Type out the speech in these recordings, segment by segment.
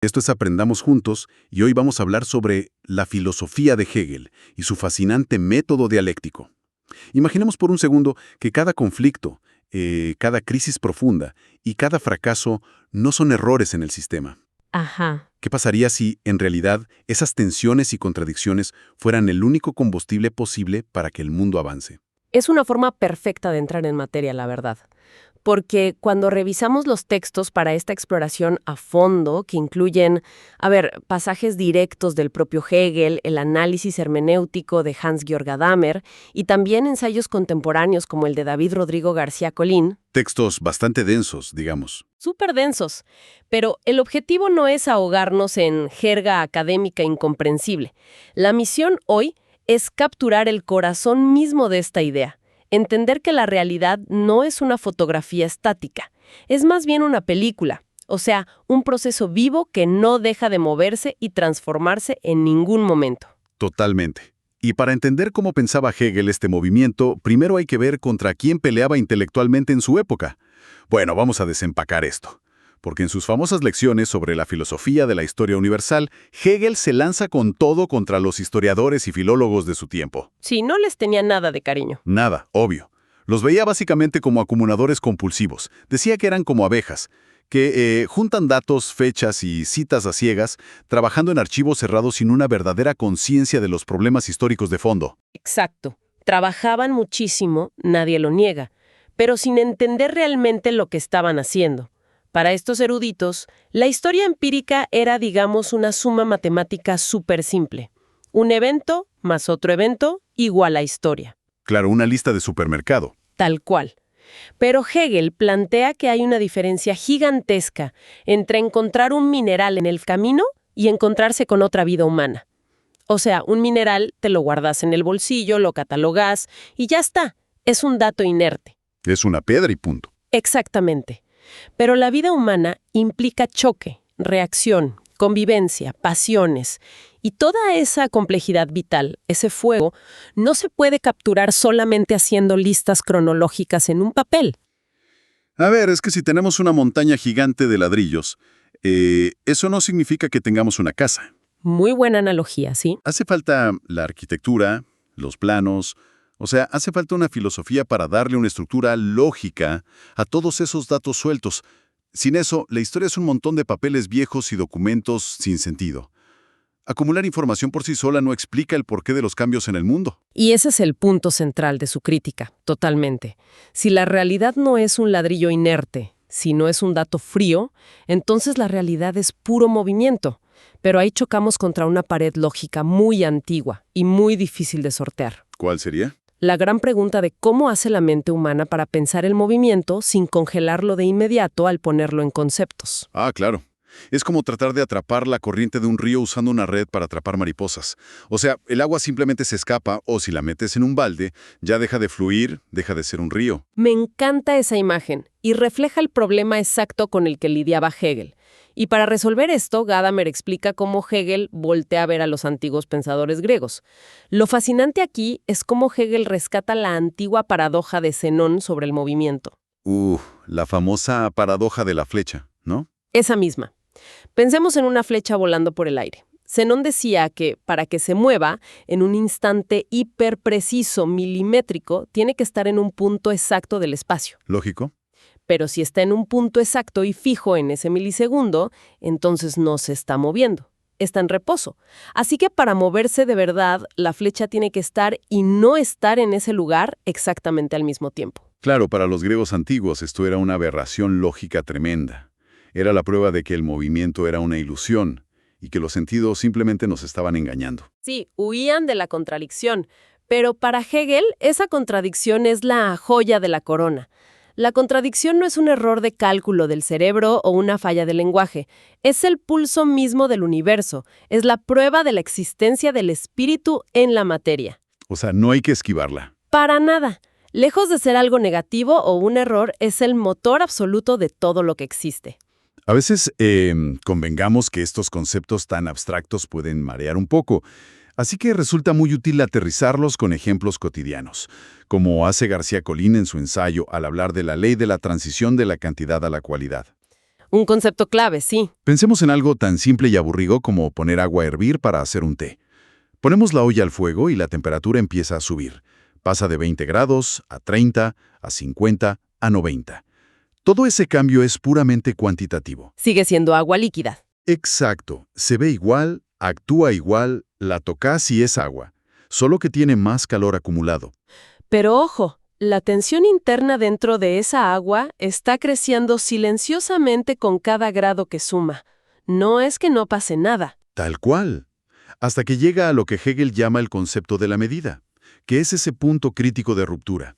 Esto es Aprendamos Juntos y hoy vamos a hablar sobre la filosofía de Hegel y su fascinante método dialéctico. Imaginemos por un segundo que cada conflicto, cada crisis profunda y cada fracaso no son errores en el sistema. Ajá. ¿Qué pasaría si, en realidad, esas tensiones y contradicciones fueran el único combustible posible para que el mundo avance? Es una forma perfecta de entrar en materia, la verdad. Porque cuando revisamos los textos para esta exploración a fondo, que incluyen, pasajes directos del propio Hegel, el análisis hermenéutico de Hans-Georg Gadamer y también ensayos contemporáneos como el de David Rodrigo García Colín, Textos bastante densos, digamos. súper densos. Pero el objetivo no es ahogarnos en jerga académica incomprensible. La misión hoy es capturar el corazón mismo de esta idea. Entender que la realidad no es una fotografía estática, es más bien una película, o sea, un proceso vivo que no deja de moverse y transformarse en ningún momento. Totalmente. Y para entender cómo pensaba Hegel este movimiento, primero hay que ver contra quién peleaba intelectualmente en su época. Bueno, vamos a desempacar esto. Porque en sus famosas lecciones sobre la filosofía de la historia universal, Hegel se lanza con todo contra los historiadores y filólogos de su tiempo. Sí, no les tenía nada de cariño. Nada, obvio. Los veía básicamente como acumuladores compulsivos. Decía que eran como abejas, que juntan datos, fechas y citas a ciegas, trabajando en archivos cerrados sin una verdadera conciencia de los problemas históricos de fondo. Exacto. Trabajaban muchísimo, nadie lo niega, pero sin entender realmente lo que estaban haciendo. Para estos eruditos, la historia empírica era, digamos, una suma matemática súper simple. Un evento más otro evento igual a historia. Claro, una lista de supermercado. Tal cual. Pero Hegel plantea que hay una diferencia gigantesca entre encontrar un mineral en el camino y encontrarse con otra vida humana. O sea, un mineral te lo guardas en el bolsillo, lo catalogas y ya está. Es un dato inerte. Es una piedra y punto. Exactamente. Pero la vida humana implica choque, reacción, convivencia, pasiones. Y toda esa complejidad vital, ese fuego, no se puede capturar solamente haciendo listas cronológicas en un papel. A ver, es que si tenemos una montaña gigante de ladrillos, eso no significa que tengamos una casa. Muy buena analogía, ¿sí? Hace falta la arquitectura, los planos, o sea, hace falta una filosofía para darle una estructura lógica a todos esos datos sueltos. Sin eso, la historia es un montón de papeles viejos y documentos sin sentido. Acumular información por sí sola no explica el porqué de los cambios en el mundo. Y ese es el punto central de su crítica, totalmente. Si la realidad no es un ladrillo inerte, si no es un dato frío, entonces la realidad es puro movimiento. Pero ahí chocamos contra una pared lógica muy antigua y muy difícil de sortear. ¿Cuál sería? La gran pregunta de cómo hace la mente humana para pensar el movimiento sin congelarlo de inmediato al ponerlo en conceptos. Ah, claro. Es como tratar de atrapar la corriente de un río usando una red para atrapar mariposas. O sea, el agua simplemente se escapa o si la metes en un balde, ya deja de fluir, deja de ser un río. Me encanta esa imagen y refleja el problema exacto con el que lidiaba Hegel. Y para resolver esto, Gadamer explica cómo Hegel voltea a ver a los antiguos pensadores griegos. Lo fascinante aquí es cómo Hegel rescata la antigua paradoja de Zenón sobre el movimiento. La famosa paradoja de la flecha, ¿no? Esa misma. Pensemos en una flecha volando por el aire. Zenón decía que para que se mueva, en un instante hiperpreciso, milimétrico, tiene que estar en un punto exacto del espacio. Lógico. Pero si está en un punto exacto y fijo en ese milisegundo, entonces no se está moviendo. Está en reposo. Así que para moverse de verdad, la flecha tiene que estar y no estar en ese lugar exactamente al mismo tiempo. Claro, para los griegos antiguos esto era una aberración lógica tremenda. Era la prueba de que el movimiento era una ilusión y que los sentidos simplemente nos estaban engañando. Sí, huían de la contradicción. Pero para Hegel, esa contradicción es la joya de la corona. La contradicción no es un error de cálculo del cerebro o una falla del lenguaje. Es el pulso mismo del universo. Es la prueba de la existencia del espíritu en la materia. O sea, no hay que esquivarla. Para nada. Lejos de ser algo negativo o un error, es el motor absoluto de todo lo que existe. A veces convengamos que estos conceptos tan abstractos pueden marear un poco. Así que resulta muy útil aterrizarlos con ejemplos cotidianos, como hace García Colín en su ensayo al hablar de la ley de la transición de la cantidad a la cualidad. Un concepto clave, sí. Pensemos en algo tan simple y aburrido como poner agua a hervir para hacer un té. Ponemos la olla al fuego y la temperatura empieza a subir. Pasa de 20 grados a 30, a 50, a 90. Todo ese cambio es puramente cuantitativo. Sigue siendo agua líquida. Exacto. Se ve igual, actúa igual, la tocas y es agua. Solo que tiene más calor acumulado. Pero ojo, la tensión interna dentro de esa agua está creciendo silenciosamente con cada grado que suma. No es que no pase nada. Tal cual. Hasta que llega a lo que Hegel llama el concepto de la medida, que es ese punto crítico de ruptura.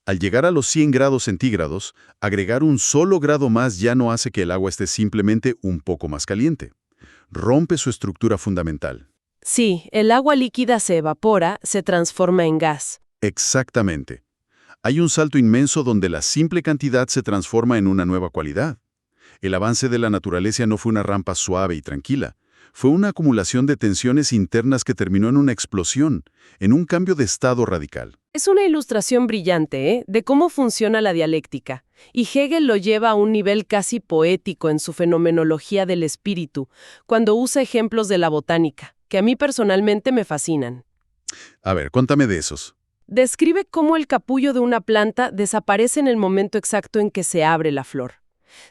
Al llegar a los 100 grados centígrados, agregar un solo grado más ya no hace que el agua esté simplemente un poco más caliente. Rompe su estructura fundamental. Sí, el agua líquida se evapora, se transforma en gas. Exactamente. Hay un salto inmenso donde la simple cantidad se transforma en una nueva cualidad. El avance de la naturaleza no fue una rampa suave y tranquila. Fue una acumulación de tensiones internas que terminó en una explosión, en un cambio de estado radical. Es una ilustración brillante, de cómo funciona la dialéctica. Y Hegel lo lleva a un nivel casi poético en su fenomenología del espíritu, cuando usa ejemplos de la botánica, que a mí personalmente me fascinan. A ver, cuéntame de esos. Describe cómo el capullo de una planta desaparece en el momento exacto en que se abre la flor.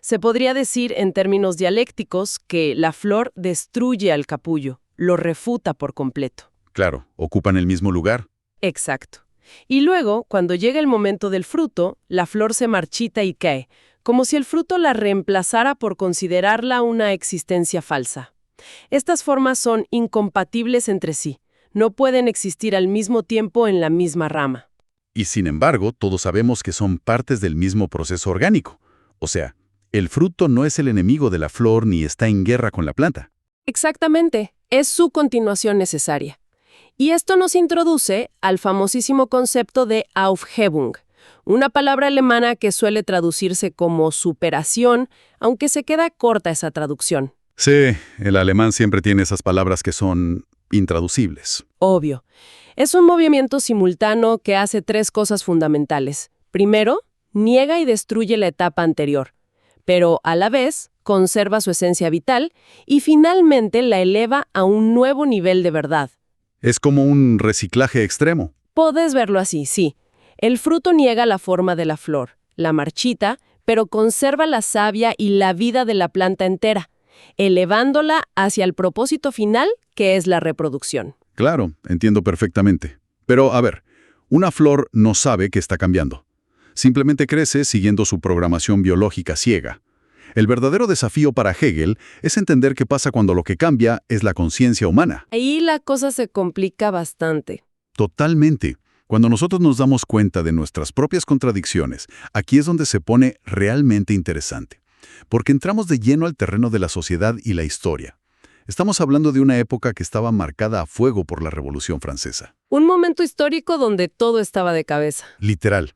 Se podría decir, en términos dialécticos, que la flor destruye al capullo, lo refuta por completo. Claro, ocupan el mismo lugar. Exacto. Y luego, cuando llega el momento del fruto, la flor se marchita y cae, como si el fruto la reemplazara por considerarla una existencia falsa. Estas formas son incompatibles entre sí. No pueden existir al mismo tiempo en la misma rama. Y sin embargo, todos sabemos que son partes del mismo proceso orgánico. O sea, el fruto no es el enemigo de la flor ni está en guerra con la planta. Exactamente, es su continuación necesaria. Y esto nos introduce al famosísimo concepto de Aufhebung, una palabra alemana que suele traducirse como superación, aunque se queda corta esa traducción. Sí, el alemán siempre tiene esas palabras que son intraducibles. Obvio. Es un movimiento simultáneo que hace tres cosas fundamentales. Primero, niega y destruye la etapa anterior, pero a la vez conserva su esencia vital y finalmente la eleva a un nuevo nivel de verdad. Es como un reciclaje extremo. Puedes verlo así, sí. El fruto niega la forma de la flor, la marchita, pero conserva la savia y la vida de la planta entera, elevándola hacia el propósito final, que es la reproducción. Claro, entiendo perfectamente. Pero, a ver, una flor no sabe que está cambiando. Simplemente crece siguiendo su programación biológica ciega. El verdadero desafío para Hegel es entender qué pasa cuando lo que cambia es la conciencia humana. Ahí la cosa se complica bastante. Totalmente. Cuando nosotros nos damos cuenta de nuestras propias contradicciones, aquí es donde se pone realmente interesante. Porque entramos de lleno al terreno de la sociedad y la historia. Estamos hablando de una época que estaba marcada a fuego por la Revolución Francesa. Un momento histórico donde todo estaba de cabeza. Literal.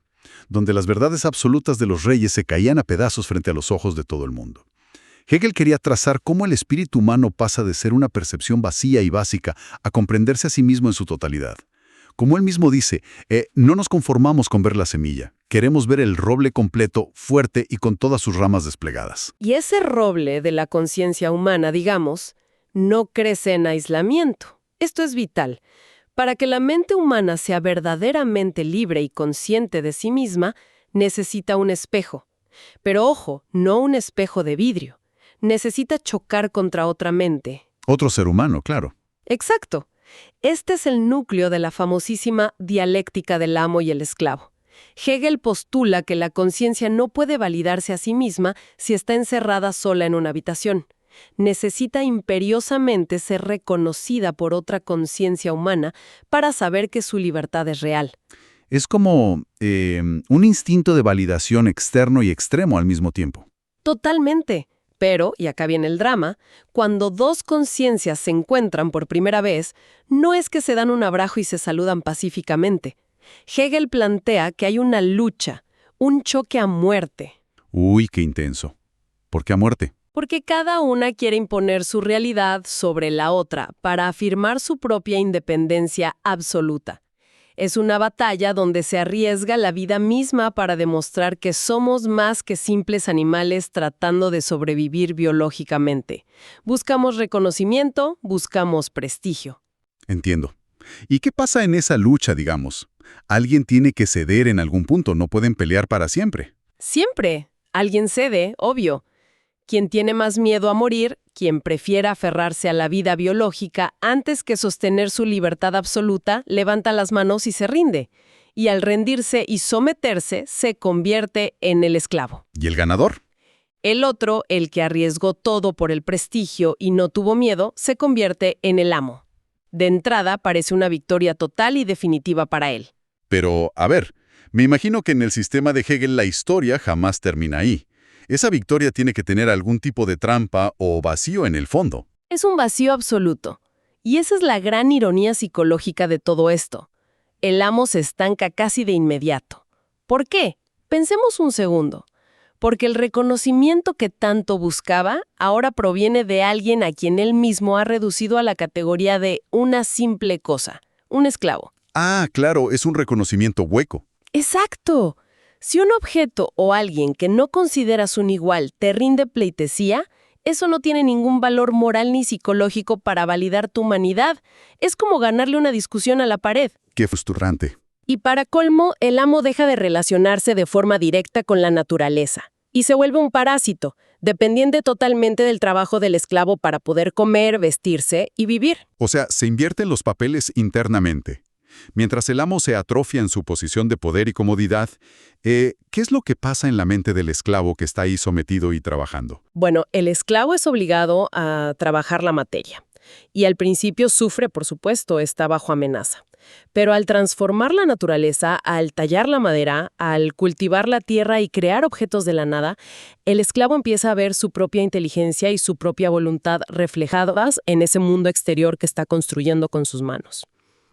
Donde las verdades absolutas de los reyes se caían a pedazos frente a los ojos de todo el mundo. Hegel quería trazar cómo el espíritu humano pasa de ser una percepción vacía y básica a comprenderse a sí mismo en su totalidad. Como él mismo dice, no nos conformamos con ver la semilla, queremos ver el roble completo, fuerte y con todas sus ramas desplegadas. Y ese roble de la conciencia humana, digamos, no crece en aislamiento. Esto es vital. Para que la mente humana sea verdaderamente libre y consciente de sí misma, necesita un espejo. Pero ojo, no un espejo de vidrio. Necesita chocar contra otra mente. Otro ser humano, claro. Exacto. Este es el núcleo de la famosísima dialéctica del amo y el esclavo. Hegel postula que la conciencia no puede validarse a sí misma si está encerrada sola en una habitación. Necesita imperiosamente ser reconocida por otra conciencia humana para saber que su libertad es real. Es como un instinto de validación externo y extremo al mismo tiempo. Totalmente. Pero, y acá viene el drama, cuando dos conciencias se encuentran por primera vez, no es que se dan un abrazo y se saludan pacíficamente. Hegel plantea que hay una lucha, un choque a muerte. Uy, qué intenso. ¿Por qué a muerte? Porque cada una quiere imponer su realidad sobre la otra para afirmar su propia independencia absoluta. Es una batalla donde se arriesga la vida misma para demostrar que somos más que simples animales tratando de sobrevivir biológicamente. Buscamos reconocimiento, buscamos prestigio. Entiendo. ¿Y qué pasa en esa lucha, digamos? Alguien tiene que ceder en algún punto, no pueden pelear para siempre. Siempre. Alguien cede, obvio. Quien tiene más miedo a morir, quien prefiera aferrarse a la vida biológica antes que sostener su libertad absoluta, levanta las manos y se rinde. Y al rendirse y someterse, se convierte en el esclavo. ¿Y el ganador? El otro, el que arriesgó todo por el prestigio y no tuvo miedo, se convierte en el amo. De entrada, parece una victoria total y definitiva para él. Pero, a ver, me imagino que en el sistema de Hegel la historia jamás termina ahí. Esa victoria tiene que tener algún tipo de trampa o vacío en el fondo. Es un vacío absoluto. Y esa es la gran ironía psicológica de todo esto. El amo se estanca casi de inmediato. ¿Por qué? Pensemos un segundo. Porque el reconocimiento que tanto buscaba ahora proviene de alguien a quien él mismo ha reducido a la categoría de una simple cosa, un esclavo. Ah, claro, es un reconocimiento hueco. ¡Exacto! Si un objeto o alguien que no consideras un igual te rinde pleitesía, eso no tiene ningún valor moral ni psicológico para validar tu humanidad. Es como ganarle una discusión a la pared. Qué frustrante. Y para colmo, el amo deja de relacionarse de forma directa con la naturaleza y se vuelve un parásito, dependiente totalmente del trabajo del esclavo para poder comer, vestirse y vivir. O sea, se invierten los papeles internamente. Mientras el amo se atrofia en su posición de poder y comodidad, ¿qué es lo que pasa en la mente del esclavo que está ahí sometido y trabajando? Bueno, el esclavo es obligado a trabajar la materia. Y al principio sufre, por supuesto, está bajo amenaza. Pero al transformar la naturaleza, al tallar la madera, al cultivar la tierra y crear objetos de la nada, el esclavo empieza a ver su propia inteligencia y su propia voluntad reflejadas en ese mundo exterior que está construyendo con sus manos.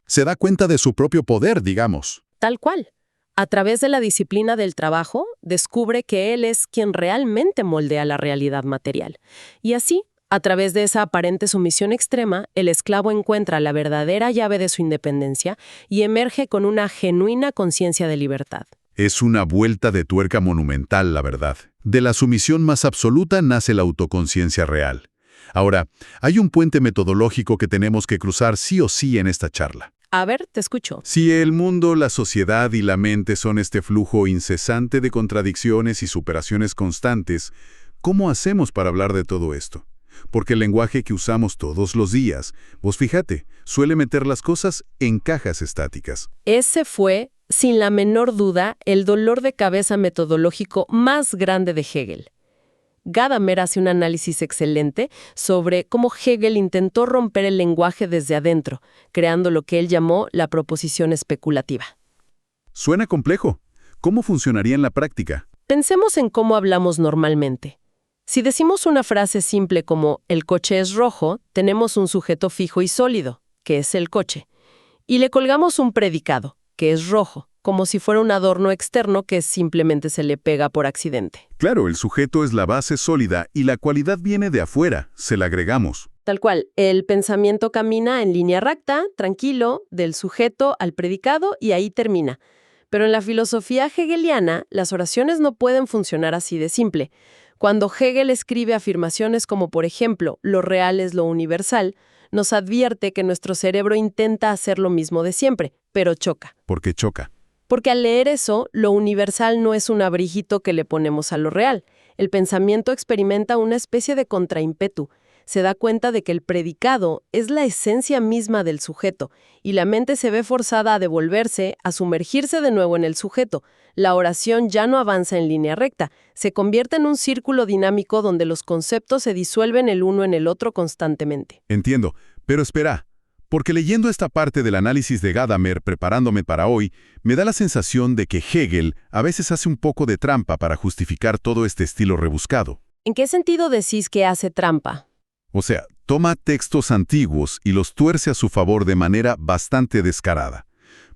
Se da cuenta de su propio poder, digamos. Tal cual. A través de la disciplina del trabajo, descubre que él es quien realmente moldea la realidad material. Y así, a través de esa aparente sumisión extrema, el esclavo encuentra la verdadera llave de su independencia y emerge con una genuina conciencia de libertad. Es una vuelta de tuerca monumental, la verdad. De la sumisión más absoluta nace la autoconciencia real. Ahora, hay un puente metodológico que tenemos que cruzar sí o sí en esta charla. A ver, te escucho. Si el mundo, la sociedad y la mente son este flujo incesante de contradicciones y superaciones constantes, ¿cómo hacemos para hablar de todo esto? Porque el lenguaje que usamos todos los días, vos fíjate, suele meter las cosas en cajas estáticas. Ese fue, sin la menor duda, el dolor de cabeza metodológico más grande de Hegel. Gadamer hace un análisis excelente sobre cómo Hegel intentó romper el lenguaje desde adentro, creando lo que él llamó la proposición especulativa. Suena complejo. ¿Cómo funcionaría en la práctica? Pensemos en cómo hablamos normalmente. Si decimos una frase simple como «el coche es rojo», tenemos un sujeto fijo y sólido, que es el coche, y le colgamos un predicado, que es rojo, como si fuera un adorno externo que simplemente se le pega por accidente. Claro, el sujeto es la base sólida y la cualidad viene de afuera, se la agregamos. Tal cual, el pensamiento camina en línea recta, tranquilo, del sujeto al predicado y ahí termina. Pero en la filosofía hegeliana, las oraciones no pueden funcionar así de simple. Cuando Hegel escribe afirmaciones como, por ejemplo, lo real es lo universal, nos advierte que nuestro cerebro intenta hacer lo mismo de siempre, pero choca. ¿Por qué choca? Porque al leer eso, lo universal no es un abrijito que le ponemos a lo real. El pensamiento experimenta una especie de contraímpetu. Se da cuenta de que el predicado es la esencia misma del sujeto, y la mente se ve forzada a devolverse, a sumergirse de nuevo en el sujeto. La oración ya no avanza en línea recta, se convierte en un círculo dinámico donde los conceptos se disuelven el uno en el otro constantemente. Entiendo, pero espera. Porque leyendo esta parte del análisis de Gadamer preparándome para hoy, me da la sensación de que Hegel a veces hace un poco de trampa para justificar todo este estilo rebuscado. ¿En qué sentido decís que hace trampa? O sea, toma textos antiguos y los tuerce a su favor de manera bastante descarada.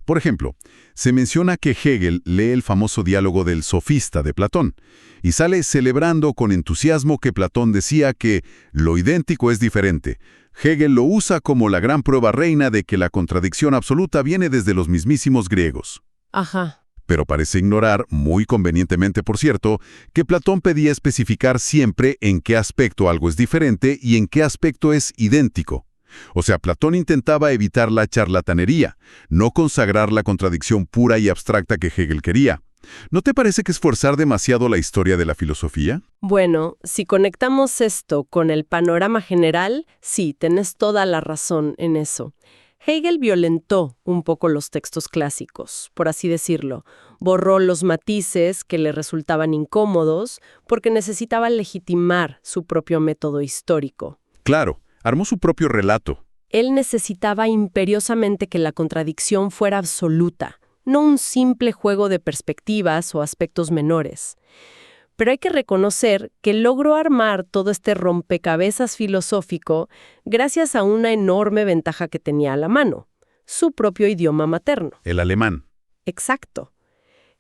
Por ejemplo, se menciona que Hegel lee el famoso diálogo del sofista de Platón y sale celebrando con entusiasmo que Platón decía que lo idéntico es diferente. Hegel lo usa como la gran prueba reina de que la contradicción absoluta viene desde los mismísimos griegos. Ajá. Pero parece ignorar, muy convenientemente por cierto, que Platón pedía especificar siempre en qué aspecto algo es diferente y en qué aspecto es idéntico. O sea, Platón intentaba evitar la charlatanería, no consagrar la contradicción pura y abstracta que Hegel quería. ¿No te parece que es forzar demasiado la historia de la filosofía? Bueno, si conectamos esto con el panorama general, sí, tenés toda la razón en eso. Hegel violentó un poco los textos clásicos, por así decirlo. Borró los matices que le resultaban incómodos porque necesitaba legitimar su propio método histórico. Claro, armó su propio relato. Él necesitaba imperiosamente que la contradicción fuera absoluta, no un simple juego de perspectivas o aspectos menores. Pero hay que reconocer que logró armar todo este rompecabezas filosófico gracias a una enorme ventaja que tenía a la mano: su propio idioma materno. El alemán. Exacto.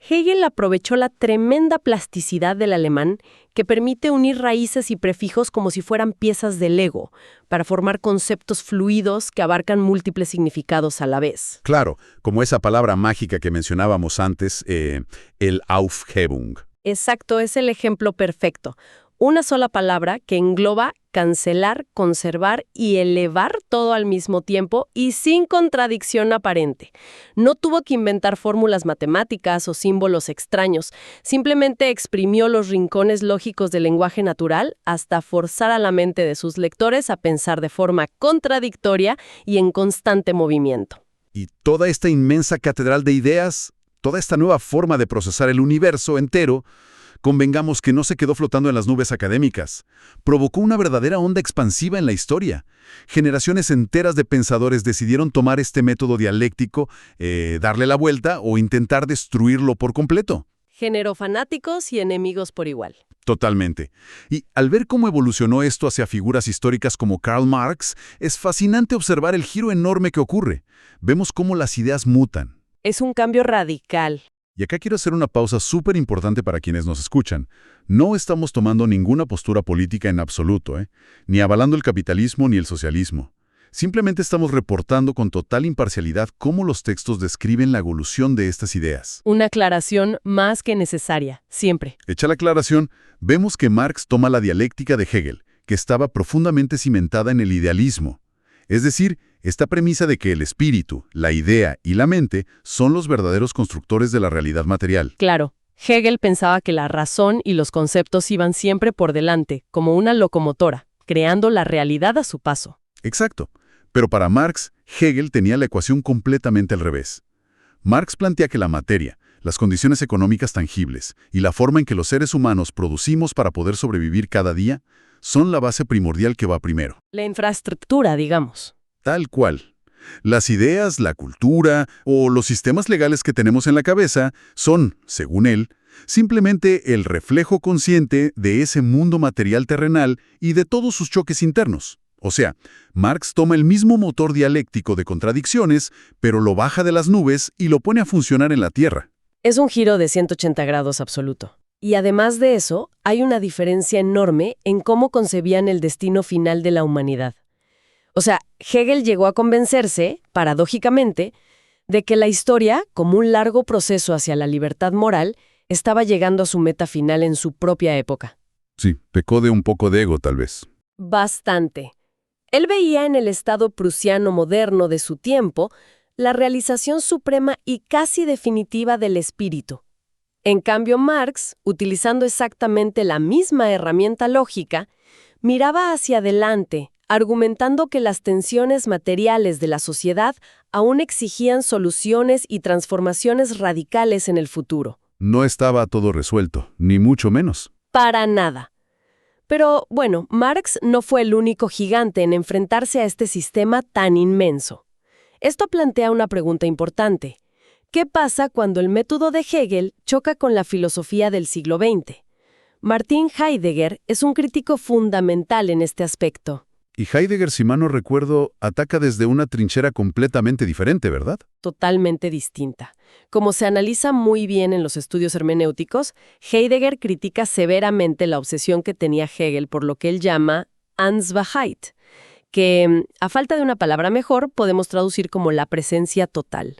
Hegel aprovechó la tremenda plasticidad del alemán que permite unir raíces y prefijos como si fueran piezas de Lego para formar conceptos fluidos que abarcan múltiples significados a la vez. Claro, como esa palabra mágica que mencionábamos antes, el Aufhebung. Exacto, es el ejemplo perfecto. Una sola palabra que engloba cancelar, conservar y elevar todo al mismo tiempo y sin contradicción aparente. No tuvo que inventar fórmulas matemáticas o símbolos extraños, simplemente exprimió los rincones lógicos del lenguaje natural hasta forzar a la mente de sus lectores a pensar de forma contradictoria y en constante movimiento. Y toda esta inmensa catedral de ideas, toda esta nueva forma de procesar el universo entero, convengamos que no se quedó flotando en las nubes académicas. Provocó una verdadera onda expansiva en la historia. Generaciones enteras de pensadores decidieron tomar este método dialéctico, darle la vuelta o intentar destruirlo por completo. Generó fanáticos y enemigos por igual. Totalmente. Y al ver cómo evolucionó esto hacia figuras históricas como Karl Marx, es fascinante observar el giro enorme que ocurre. Vemos cómo las ideas mutan. Es un cambio radical. Y acá quiero hacer una pausa súper importante para quienes nos escuchan. No estamos tomando ninguna postura política en absoluto, ni avalando el capitalismo ni el socialismo. Simplemente estamos reportando con total imparcialidad cómo los textos describen la evolución de estas ideas. Una aclaración más que necesaria, siempre. Hecha la aclaración, vemos que Marx toma la dialéctica de Hegel, que estaba profundamente cimentada en el idealismo. Es decir, esta premisa de que el espíritu, la idea y la mente son los verdaderos constructores de la realidad material. Claro, Hegel pensaba que la razón y los conceptos iban siempre por delante, como una locomotora, creando la realidad a su paso. Exacto. Pero para Marx, Hegel tenía la ecuación completamente al revés. Marx plantea que la materia, las condiciones económicas tangibles y la forma en que los seres humanos producimos para poder sobrevivir cada día son la base primordial que va primero. La infraestructura, digamos. Tal cual. Las ideas, la cultura o los sistemas legales que tenemos en la cabeza son, según él, simplemente el reflejo consciente de ese mundo material terrenal y de todos sus choques internos. O sea, Marx toma el mismo motor dialéctico de contradicciones, pero lo baja de las nubes y lo pone a funcionar en la Tierra. Es un giro de 180 grados absoluto. Y además de eso, hay una diferencia enorme en cómo concebían el destino final de la humanidad. O sea, Hegel llegó a convencerse, paradójicamente, de que la historia, como un largo proceso hacia la libertad moral, estaba llegando a su meta final en su propia época. Sí, pecó de un poco de ego, tal vez. Bastante. Él veía en el Estado prusiano moderno de su tiempo la realización suprema y casi definitiva del espíritu. En cambio, Marx, utilizando exactamente la misma herramienta lógica, miraba hacia adelante, argumentando que las tensiones materiales de la sociedad aún exigían soluciones y transformaciones radicales en el futuro. No estaba todo resuelto, ni mucho menos. Para nada. Pero, bueno, Marx no fue el único gigante en enfrentarse a este sistema tan inmenso. Esto plantea una pregunta importante. ¿Qué pasa cuando el método de Hegel choca con la filosofía del siglo XX? Martin Heidegger es un crítico fundamental en este aspecto. Y Heidegger, si mal no recuerdo, ataca desde una trinchera completamente diferente, ¿verdad? Totalmente distinta. Como se analiza muy bien en los estudios hermenéuticos, Heidegger critica severamente la obsesión que tenía Hegel por lo que él llama Ansbachheit, que, a falta de una palabra mejor, podemos traducir como la presencia total.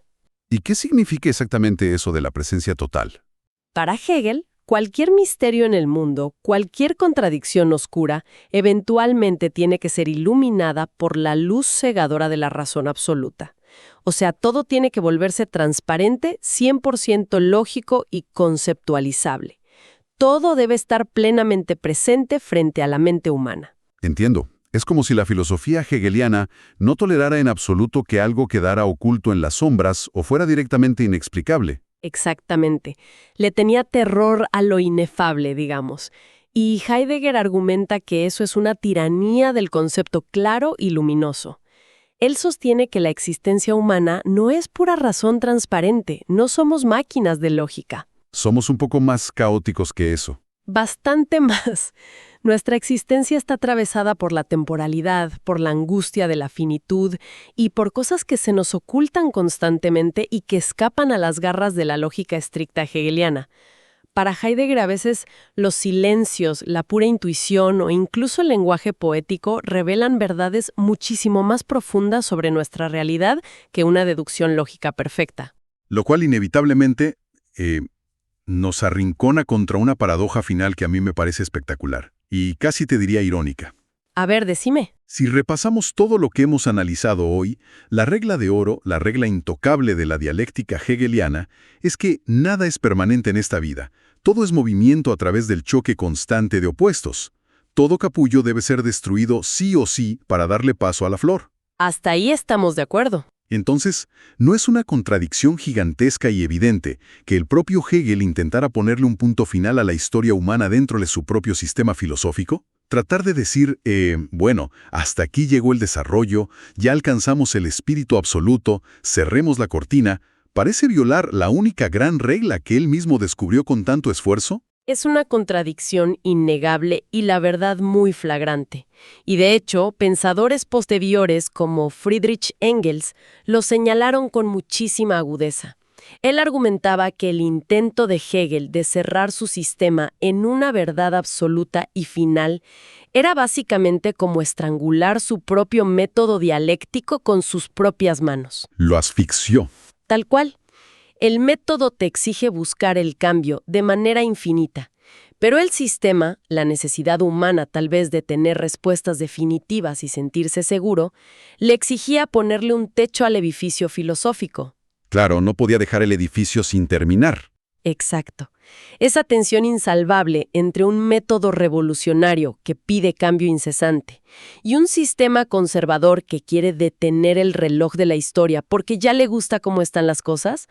¿Y qué significa exactamente eso de la presencia total? Para Hegel, cualquier misterio en el mundo, cualquier contradicción oscura, eventualmente tiene que ser iluminada por la luz cegadora de la razón absoluta. O sea, todo tiene que volverse transparente, 100% lógico y conceptualizable. Todo debe estar plenamente presente frente a la mente humana. Entiendo. Es como si la filosofía hegeliana no tolerara en absoluto que algo quedara oculto en las sombras o fuera directamente inexplicable. Exactamente. Le tenía terror a lo inefable, digamos. Y Heidegger argumenta que eso es una tiranía del concepto claro y luminoso. Él sostiene que la existencia humana no es pura razón transparente, no somos máquinas de lógica. Somos un poco más caóticos que eso. Bastante más. Nuestra existencia está atravesada por la temporalidad, por la angustia de la finitud y por cosas que se nos ocultan constantemente y que escapan a las garras de la lógica estricta hegeliana. Para Heidegger a veces los silencios, la pura intuición o incluso el lenguaje poético revelan verdades muchísimo más profundas sobre nuestra realidad que una deducción lógica perfecta. Lo cual inevitablemente nos arrincona contra una paradoja final que a mí me parece espectacular, y casi te diría irónica. A ver, decime. Si repasamos todo lo que hemos analizado hoy, la regla de oro, la regla intocable de la dialéctica hegeliana, es que nada es permanente en esta vida. Todo es movimiento a través del choque constante de opuestos. Todo capullo debe ser destruido sí o sí para darle paso a la flor. Hasta ahí estamos de acuerdo. Entonces, ¿no es una contradicción gigantesca y evidente que el propio Hegel intentara ponerle un punto final a la historia humana dentro de su propio sistema filosófico? Tratar de decir, bueno, hasta aquí llegó el desarrollo, ya alcanzamos el espíritu absoluto, cerremos la cortina, parece violar la única gran regla que él mismo descubrió con tanto esfuerzo. Es una contradicción innegable y la verdad muy flagrante. Y de hecho, pensadores posteriores como Friedrich Engels lo señalaron con muchísima agudeza. Él argumentaba que el intento de Hegel de cerrar su sistema en una verdad absoluta y final era básicamente como estrangular su propio método dialéctico con sus propias manos. Lo asfixió. Tal cual. El método te exige buscar el cambio de manera infinita, pero el sistema, la necesidad humana tal vez de tener respuestas definitivas y sentirse seguro, le exigía ponerle un techo al edificio filosófico. Claro, no podía dejar el edificio sin terminar. Exacto. Esa tensión insalvable entre un método revolucionario que pide cambio incesante y un sistema conservador que quiere detener el reloj de la historia porque ya le gusta cómo están las cosas,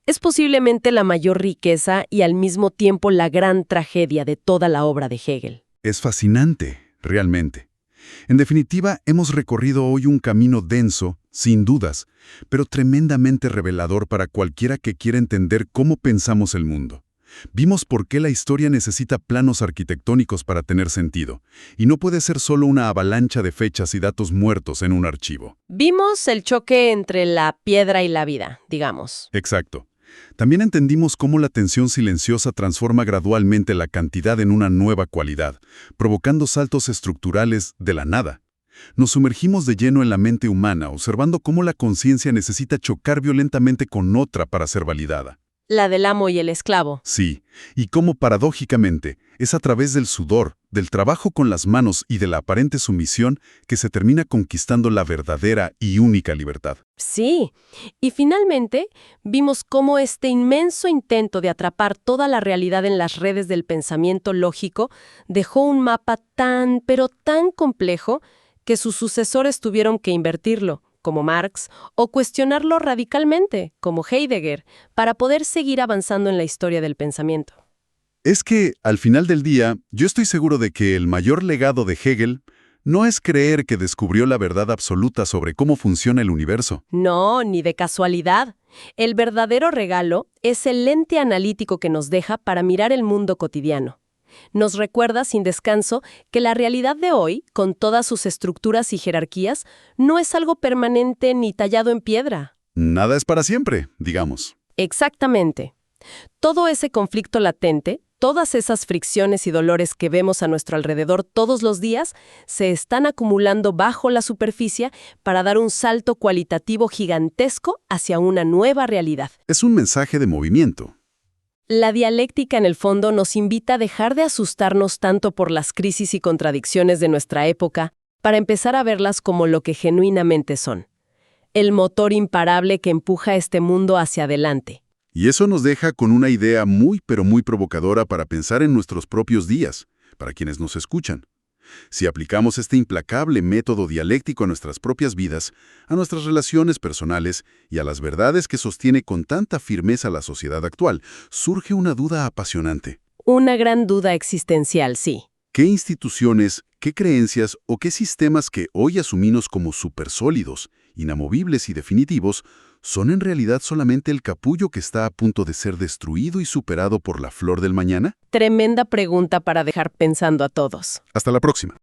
es posiblemente la mayor riqueza y al mismo tiempo la gran tragedia de toda la obra de Hegel. Es fascinante, realmente. En definitiva, hemos recorrido hoy un camino denso, sin dudas, pero tremendamente revelador para cualquiera que quiera entender cómo pensamos el mundo. Vimos por qué la historia necesita planos arquitectónicos para tener sentido, y no puede ser solo una avalancha de fechas y datos muertos en un archivo. Vimos el choque entre la piedra y la vida, digamos. Exacto. También entendimos cómo la tensión silenciosa transforma gradualmente la cantidad en una nueva cualidad, provocando saltos estructurales de la nada. Nos sumergimos de lleno en la mente humana, observando cómo la conciencia necesita chocar violentamente con otra para ser validada. La del amo y el esclavo. Sí, y cómo paradójicamente es a través del sudor, del trabajo con las manos y de la aparente sumisión que se termina conquistando la verdadera y única libertad. Sí, y finalmente vimos cómo este inmenso intento de atrapar toda la realidad en las redes del pensamiento lógico dejó un mapa tan, pero tan complejo que sus sucesores tuvieron que invertirlo, como Marx, o cuestionarlo radicalmente, como Heidegger, para poder seguir avanzando en la historia del pensamiento. Es que, al final del día, yo estoy seguro de que el mayor legado de Hegel no es creer que descubrió la verdad absoluta sobre cómo funciona el universo. No, ni de casualidad. El verdadero regalo es el lente analítico que nos deja para mirar el mundo cotidiano. Nos recuerda sin descanso que la realidad de hoy, con todas sus estructuras y jerarquías, no es algo permanente ni tallado en piedra. Nada es para siempre, digamos. Exactamente. Todo ese conflicto latente, todas esas fricciones y dolores que vemos a nuestro alrededor todos los días, se están acumulando bajo la superficie para dar un salto cualitativo gigantesco hacia una nueva realidad. Es un mensaje de movimiento. La dialéctica, en el fondo, nos invita a dejar de asustarnos tanto por las crisis y contradicciones de nuestra época para empezar a verlas como lo que genuinamente son. El motor imparable que empuja a este mundo hacia adelante. Y eso nos deja con una idea muy, pero muy provocadora para pensar en nuestros propios días, para quienes nos escuchan. Si aplicamos este implacable método dialéctico a nuestras propias vidas, a nuestras relaciones personales y a las verdades que sostiene con tanta firmeza la sociedad actual, surge una duda apasionante. Una gran duda existencial, sí. ¿Qué instituciones, qué creencias o qué sistemas que hoy asumimos como supersólidos, inamovibles y definitivos, son en realidad solamente el capullo que está a punto de ser destruido y superado por la flor del mañana? Tremenda pregunta para dejar pensando a todos. Hasta la próxima.